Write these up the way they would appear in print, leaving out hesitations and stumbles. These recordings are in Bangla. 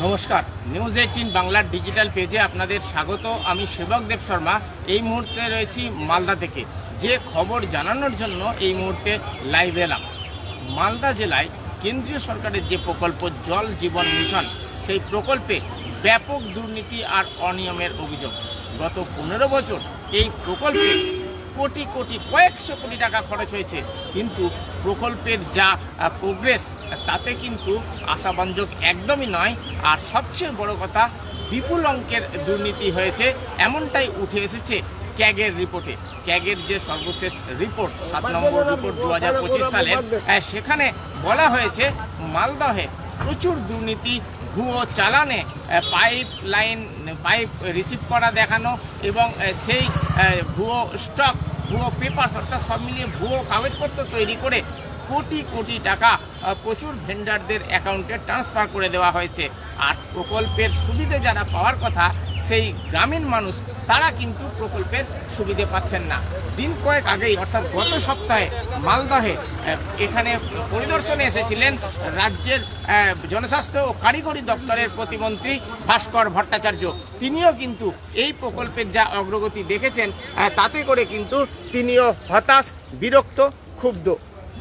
নমস্কার, নিউজ 18 বাংলার ডিজিটাল পেজে আপনাদের স্বাগত। আমি সেবক দেব শর্মা। এই মুহূর্তে রয়েছি মালদা থেকে, যে খবর জানানোর জন্য এই মুহূর্তে লাইভ এলাম। মালদা জেলায় কেন্দ্রীয় সরকারের যে প্রকল্প জল জীবন মিশন, সেই প্রকল্পে ব্যাপক দুর্নীতি আর অনিয়মের অভিযোগ। গত 15 বছর এই প্রকল্পে কোটি কোটি কয়েকশো কোটি টাকা খরচ হয়েছে, কিন্তু প্রকল্পের যা প্রোগ্রেস তাতে কিন্তু আশাব্যঞ্জক একদমই নয়। আর সবচেয়ে বড় কথা, বিপুল অঙ্কের দুর্নীতি হয়েছে, এমনটাই উঠে এসেছে ক্যাগের রিপোর্টে। ক্যাগের যে সর্বশেষ রিপোর্ট 7 নম্বর রিপোর্ট 2025 সালের, সেখানে বলা হয়েছে মালদহে প্রচুর দুর্নীতি, ভুয়ো চালানে পাইপ রিসিভ করা দেখানো এবং সেই ভুয়ো স্টক, ভুয়ো পেপারস, অর্থাৎ সব মিলিয়ে ভুয়ো কাগজপত্র তৈরি করে কোটি কোটি টাকা প্রচুর ভেন্ডারদের অ্যাকাউন্টে ট্রান্সফার করে দেওয়া হয়েছে। আর প্রকল্পের সুবিধে যারা পাওয়ার কথা, সেই গ্রামীণ মানুষ, তারা কিন্তু প্রকল্পের সুবিধে পাচ্ছেন না। দিন কয়েক আগেই, অর্থাৎ গত সপ্তাহে মালদহে এখানে পরিদর্শনে এসেছিলেন রাজ্যের জনস্বাস্থ্য ও কারিগরি দপ্তরের প্রতিমন্ত্রী ভাস্কর ভট্টাচার্য। তিনিও কিন্তু এই প্রকল্পের যা অগ্রগতি দেখেছেন, তাতে করে কিন্তু তিনিও হতাশ, বিরক্ত, ক্ষুব্ধ।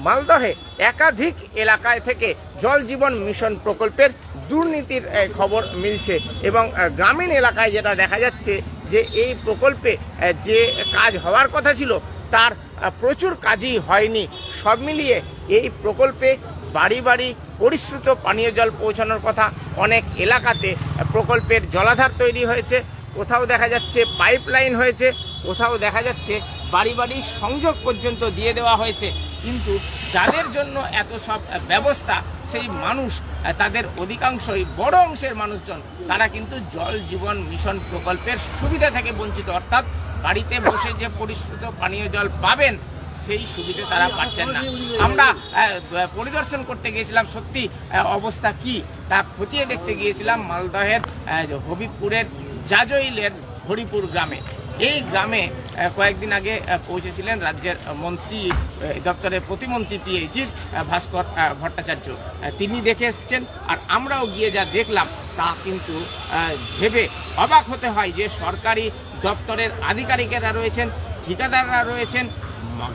মালদহে একাধিক এলাকায় থেকে জল জীবন মিশন প্রকল্পের দুর্নীতির খবর মিলছে এবং গ্রামীণ এলাকায় যেটা দেখা যাচ্ছে যে এই প্রকল্পে যে কাজ হওয়ার কথা ছিল তার প্রচুর কাজই হয়নি। সব মিলিয়ে এই প্রকল্পে বাড়ি বাড়ি পরিশ্রুত পানীয় জল পৌঁছানোর কথা। অনেক এলাকাতে প্রকল্পের জলাধার তৈরি হয়েছে, কোথাও দেখা যাচ্ছে পাইপ লাইন হয়েছে, কোথাও দেখা যাচ্ছে বাড়ি বাড়ি সংযোগ পর্যন্ত দিয়ে দেওয়া হয়েছে। কিন্তু যাদের জন্য এত সব ব্যবস্থা, সেই মানুষ, তাদের অধিকাংশই, বড় অংশের মানুষজন, তারা কিন্তু জল জীবন মিশন প্রকল্পের সুবিধা থেকে বঞ্চিত। অর্থাৎ বাড়িতে বসে যে পরিশ্রুত পানীয় জল পাবেন, সেই সুবিধে তারা পাচ্ছেন না। আমরা পরিদর্শন করতে গিয়েছিলাম, সত্যি অবস্থা কি তা খতিয়ে দেখতে গিয়েছিলাম মালদহের হবিবপুরের জাজইলের হরিপুর গ্রামে। এই গ্রামে কয়েকদিন আগে পৌঁছেছিলেন রাজ্যের মন্ত্রী দপ্তরের প্রতিমন্ত্রী পিএইচির ভাস্কর ভট্টাচার্য। তিনি দেখে এসছেন, আর আমরাও গিয়ে যা দেখলাম তা কিন্তু ভেবে অবাক হতে হয় যে সরকারি দপ্তরের আধিকারিকেরা রয়েছেন, ঠিকাদাররা রয়েছেন,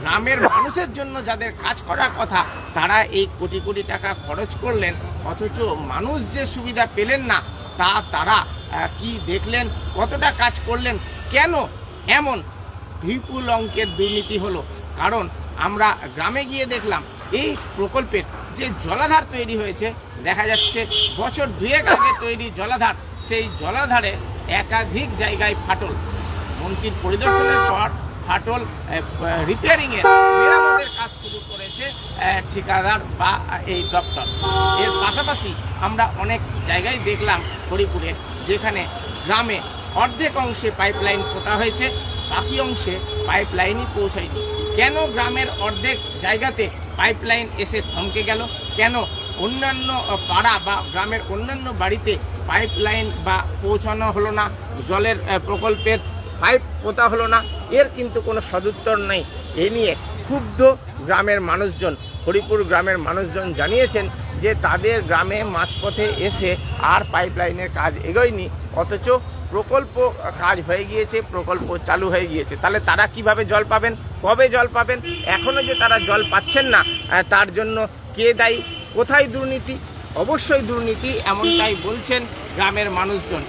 গ্রামের মানুষের জন্য যাদের কাজ করার কথা, তারা এই কোটি কোটি টাকা খরচ করলেন, অথচ মানুষ যে সুবিধা পেলেন না তা তারা কি দেখলেন, কতটা কাজ করলেন, কেন এমন বিপুল অঙ্কের দুর্নীতি হলো? কারণ আমরা গ্রামে গিয়ে দেখলাম এই প্রকল্পের যে জলাধার তৈরি হয়েছে, দেখা যাচ্ছে বছর 2 আগে তৈরি জলাধার, সেই জলাধারে একাধিক জায়গায় ফাটল। মন্ত্রীর পরিদর্শনের পর ফাটল রিপেয়ারিংয়ের, মেরামতের কাজ শুরু করেছে ঠিকাদার বা এই দপ্তর। এর পাশাপাশি আমরা অনেক জায়গায় দেখলাম হরিপুরে, যেখানে গ্রামে অর্ধেক অংশে পাইপলাইন পোতা হয়েছে, বাকি অংশে পাইপলাইনই পৌঁছায়নি। কেন গ্রামের অর্ধেক জায়গাতে পাইপলাইন এসে থমকে গেল? কেন অন্যান্য পাড়া বা গ্রামের অন্যান্য বাড়িতে পাইপলাইন বা পৌঁছানো হলো না, জলের প্রকল্পের পাইপ পোতা হলো না? এর কিন্তু কোনো সদুত্তর নেই। এ নিয়ে ক্ষুব্ধ গ্রামের মানুষজন। হরিপুর গ্রামের মানুষজন জানিয়েছেন যে তাদের গ্রামে মাঝপথে এসে আর পাইপলাইনের কাজ এগোয়নি, অথচ প্রকল্প কাজ হয়ে গিয়েছে, প্রকল্প চালু হয়ে গিয়েছে। তাহলে তারা কিভাবে জল পাবেন, কবে জল পাবেন? এখনও যে তারা জল পাচ্ছেন না, তার জন্য কে দায়ী? কোথায় দুর্নীতি? অবশ্যই দুর্নীতি, এমনটাই বলছেন গ্রামের মানুষজন।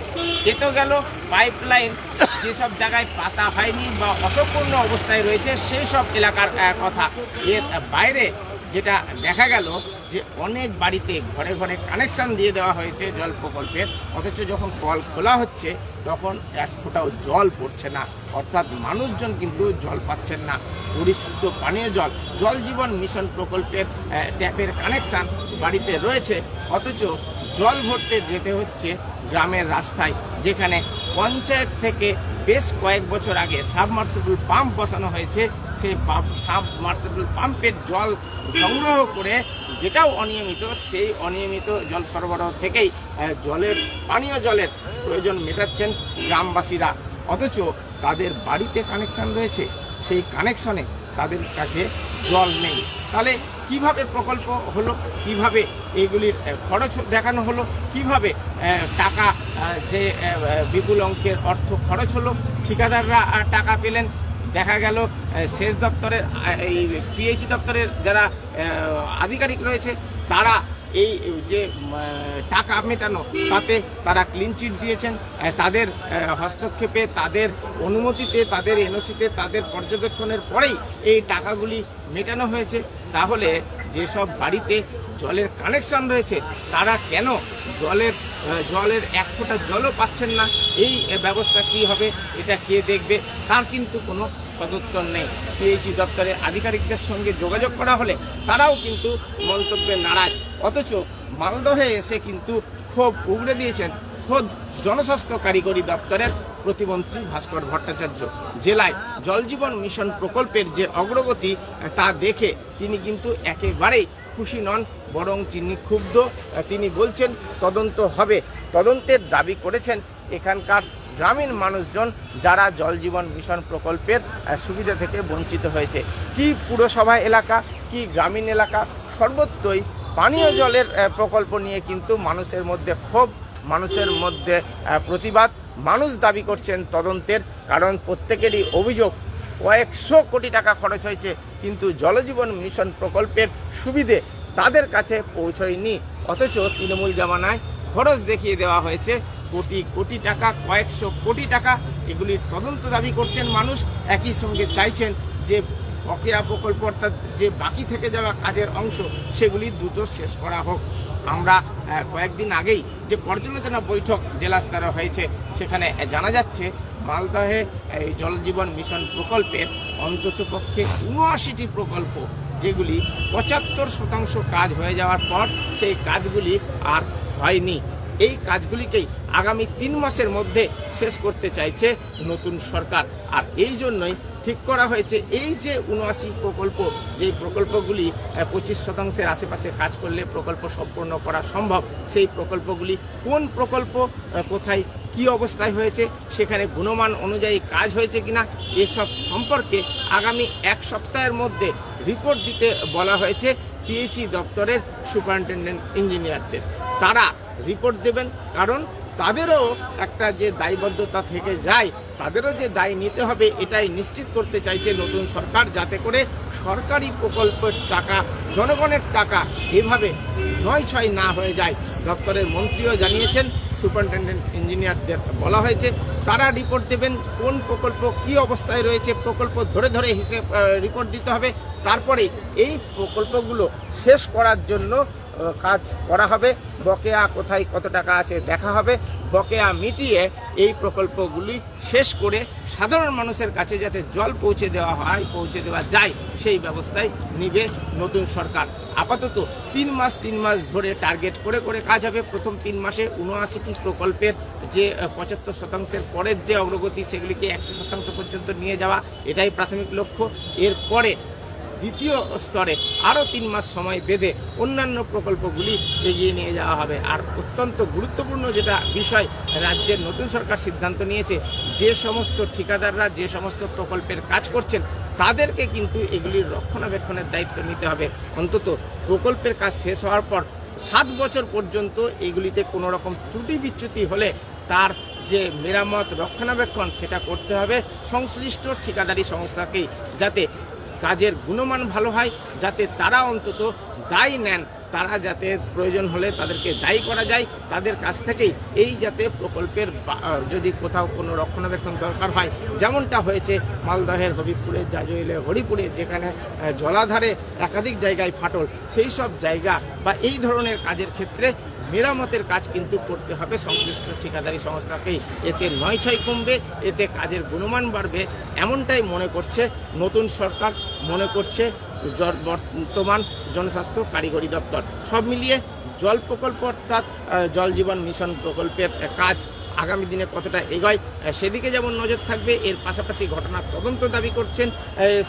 এ তো গেল পাইপলাইন যেসব জায়গায় পাতা হয়নি বা অসম্পূর্ণ অবস্থায় রয়েছে সেই সব এলাকার কথা। এর বাইরে যেটা দেখা গেল যে অনেক বাড়িতে ঘরে ঘরে কানেকশান দিয়ে দেওয়া হয়েছে জল প্রকল্পের, অথচ যখন কল খোলা হচ্ছে তখন এক ফোঁটাও জল পড়ছে না। অর্থাৎ মানুষজন কিন্তু জল পাচ্ছেন না, পরিশুদ্ধ পানীয় জল। জল জীবন মিশন প্রকল্পের ট্যাপের কানেকশান বাড়িতে রয়েছে, অথচ জল ভরতে যেতে হচ্ছে গ্রামের রাস্তায়, যেখানে পঞ্চায়েত থেকে বেশ কয়েক বছর আগে সাবমার্সিবল পাম্প বসানো হয়েছে। সেই সাবমার্সিবল পাম্পের জল সংগ্রহ করে, যেটাও অনিয়মিত, সেই অনিয়মিত জল সরবরাহ থেকেই পানীয় জলের প্রয়োজন মেটাচ্ছেন গ্রামবাসীরা, অথচ তাদের বাড়িতে কানেকশান রয়েছে, সেই কানেকশনে তাদের কাছে জল নেই। তাহলে কিভাবে প্রকল্প হলো, কিভাবে এগুলির খরচ দেখানো হলো, কিভাবে টাকা যে বিপুল অঙ্কের অর্থ খরচ হলো, ঠিকাদাররা টাকা পেলেন। দেখা গেল সেচ দপ্তরের এই পিএইচই দপ্তরের যারা আধিকারিক রয়েছে তারা এই যে টাকা মেটানো তাতে তারা ক্লিন চিট দিয়েছেন। তাদের হস্তক্ষেপে, তাদের অনুমতিতে, তাদের এনওসিতে, তাদের পর্যবেক্ষণের পরেই এই টাকাগুলি মেটানো হয়েছে। তাহলে যেসব বাড়িতে জলের কানেকশন রয়েছে তারা কেন জলের এক ফোঁটা জলও পাচ্ছেন না? এই ব্যবস্থা কি হবে, এটা কে দেখবে? তার কিন্তু কোনো সদুত্তর নেই। পিএইচই দপ্তরের আধিকারিকদের সঙ্গে যোগাযোগ করা হলে তারাও কিন্তু মন্তব্যে নারাজ। অথচ মালদহে এসে কিন্তু ক্ষোভ উগড়ে দিয়েছেন খোদ জনস্বাস্থ্য কারিগরি দপ্তরের প্রতিমন্ত্রী ভাস্কর ভট্টাচার্য। জেলায় জল জীবন মিশন প্রকল্পের যে অগ্রগতি তা দেখে তিনি কিন্তু একেবারেই খুশি নন, বরং তিনি ক্ষুব্ধ। তিনি বলছেন তদন্ত হবে। তদন্তের দাবি করেছেন এখানকার গ্রামীণ মানুষজন যারা জল জীবন মিশন প্রকল্পের সুবিধা থেকে বঞ্চিত হয়েছে। কি পুরসভা এলাকা, কি গ্রামীণ এলাকা, সর্বত্রই পানীয় জলের প্রকল্প নিয়ে কিন্তু মানুষের মধ্যে ক্ষোভ, মানুষের মধ্যে প্রতিবাদ। মানুষ দাবি করছেন তদন্তের, কারণ প্রত্যেকেরই অভিযোগ কয়েকশো কোটি টাকা খরচ হয়েছে কিন্তু জলজীবন মিশন প্রকল্পের সুবিধে তাদের কাছে পৌঁছয়নি। অথচ তৃণমূল জামানায় খরচ দেখিয়ে দেওয়া হয়েছে কোটি কোটি টাকা, কয়েকশো কোটি টাকা। এগুলির তদন্ত দাবি করছেন মানুষ। একই সঙ্গে চাইছেন যে বকেয়া প্রকল্প অর্থাৎ যে বাকি থেকে যাওয়া কাজের অংশ সেগুলি দ্রুত শেষ করা হোক। আমরা কয়েকদিন আগেই যে পর্যালোচনা বৈঠক জেলা স্তরে হয়েছে সেখানে জানা যাচ্ছে মালদহে এই জল জীবন মিশন প্রকল্পের অন্ততপক্ষে ৭৯টি প্রকল্প যেগুলি ৭৫% কাজ হয়ে যাওয়ার পর সেই কাজগুলি আর হয়নি। এই কাজগুলিকেই আগামী 3 মাসের মধ্যে শেষ করতে চাইছে নতুন সরকার। আর এই জন্যই ঠিক করা হয়েছে এই যে ৭৯ প্রকল্প, যে প্রকল্পগুলি 25% আশেপাশে কাজ করলে প্রকল্প সম্পূর্ণ করা সম্ভব, সেই প্রকল্পগুলি কোন প্রকল্প কোথায় কি অবস্থায় হয়েছে, সেখানে গুণমান অনুযায়ী কাজ হয়েছে কিনা, এসব সম্পর্কে আগামী 1 সপ্তাহের মধ্যে রিপোর্ট দিতে বলা হয়েছে পিএইচই দপ্তরের সুপারিনটেনডেন্ট ইঞ্জিনিয়ারদের। তারা রিপোর্ট দেবেন, কারণ তাদেরও একটা যে দায়বদ্ধতা থেকে যায়, তাদেরও যে দায় নিতে হবে এটাই নিশ্চিত করতে চাইছে নতুন সরকার, যাতে করে সরকারি প্রকল্পের টাকা, জনগণের টাকা এভাবে নয় ছয় না হয়ে যায়। দপ্তরের মন্ত্রীও জানিয়েছেন সুপারিনটেনডেন্ট ইঞ্জিনিয়ারদের বলা হয়েছে তারা রিপোর্ট দেবেন কোন প্রকল্প কি অবস্থায় রয়েছে, প্রকল্প ধরে ধরে হিসেব রিপোর্ট দিতে হবে। তারপরে এই প্রকল্পগুলো শেষ করার জন্য কাজ করা হবে। বকেয়া কোথায় কত টাকা আছে দেখা হবে। বকেয়া মিটিয়ে এই প্রকল্পগুলি শেষ করে সাধারণ মানুষের কাছে যাতে জল পৌঁছে দেওয়া যায় সেই ব্যবস্থায় নিবে নতুন সরকার। আপাতত 3 মাস ধরে টার্গেট করে কাজ হবে। প্রথম 3 মাসে ৭৯টি প্রকল্পের যে ৭৫% পরের যে অগ্রগতি সেগুলিকে 100% পর্যন্ত নিয়ে যাওয়া, এটাই প্রাথমিক লক্ষ্য। এরপরে দ্বিতীয় স্তরে আরও 3 মাস সময় বেঁধে অন্যান্য প্রকল্পগুলি এগিয়ে নিয়ে যাওয়া হবে। আর অত্যন্ত গুরুত্বপূর্ণ যেটা বিষয়, রাজ্যের নতুন সরকার সিদ্ধান্ত নিয়েছে যে সমস্ত ঠিকাদাররা যে সমস্ত প্রকল্পের কাজ করছেন তাদেরকে কিন্তু এগুলির রক্ষণাবেক্ষণের দায়িত্ব নিতে হবে। অন্তত প্রকল্পের কাজ শেষ হওয়ার পর 7 বছর পর্যন্ত এগুলিতে কোনো রকম ত্রুটি বিচ্যুতি হলে তার যে মেরামত রক্ষণাবেক্ষণ সেটা করতে হবে সংশ্লিষ্ট ঠিকাদারি সংস্থাকেই, যাতে কাজের গুণমান ভালো হয়, যাতে তারা অন্তত দায় নেন, তারা যাতে প্রয়োজন হলে তাদেরকে দায়ী করা যায় তাদের কাছ থেকেই। এই যাতে প্রকল্পের যদি কোথাও কোনো রক্ষণাবেক্ষণ দরকার হয়, যেমনটা হয়েছে মালদহের হবিবপুরে, জাজইলে, হরিপুরে, যেখানে জলাধারে একাধিক জায়গায় ফাটল, সেই সব জায়গা বা এই ধরনের কাজের ক্ষেত্রে মেরামতের কাজ কিন্তু করতে হবে সংশ্লিষ্ট ঠিকাদারি সংস্থাকেই। এতে নয় ছয় কমবে, এতে কাজের গুণমান বাড়বে, এমনটাই মনে করছে নতুন সরকার, মনে করছে বর্তমান জনস্বাস্থ্য কারিগরি দপ্তর। সব মিলিয়ে জল প্রকল্প অর্থাৎ জল জীবন মিশন প্রকল্পের কাজ আগামী দিনে কতটা এগোয় সেদিকে যেমন নজর থাকবে, এর পাশাপাশি ঘটনার তদন্ত দাবি করছেন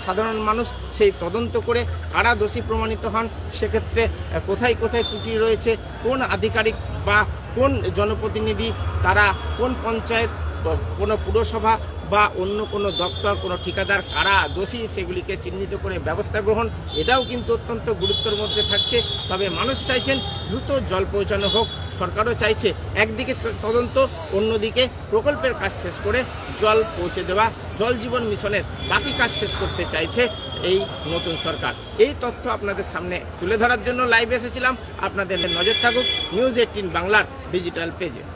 সাধারণ মানুষ। সেই তদন্ত করে কারা দোষী প্রমাণিত হন, সেক্ষেত্রে কোথায় কোথায় ত্রুটি রয়েছে, কোন আধিকারিক বা কোন জনপ্রতিনিধি, তারা কোন পঞ্চায়েত, কোনো পুরসভা বা অন্য কোনো দপ্তর, কোনো ঠিকাদার কারা দোষী সেগুলিকে চিহ্নিত করে ব্যবস্থা গ্রহণ, এটাও কিন্তু অত্যন্ত গুরুত্বের মধ্যে থাকছে। তবে মানুষ চাইছেন দ্রুত জল পৌঁছানো হোক, সরকারও চাইছে একদিকে তদন্ত, অন্যদিকে প্রকল্পের কাজ শেষ করে জল পৌঁছে দেওয়া। জল জীবন মিশনের বাকি কাজ শেষ করতে চাইছে এই নতুন সরকার। এই তথ্য আপনাদের সামনে তুলে ধরার জন্য লাইভ এসেছিলাম। আপনাদের নজর থাকুক নিউজ 18 বাংলার ডিজিটাল পেজে।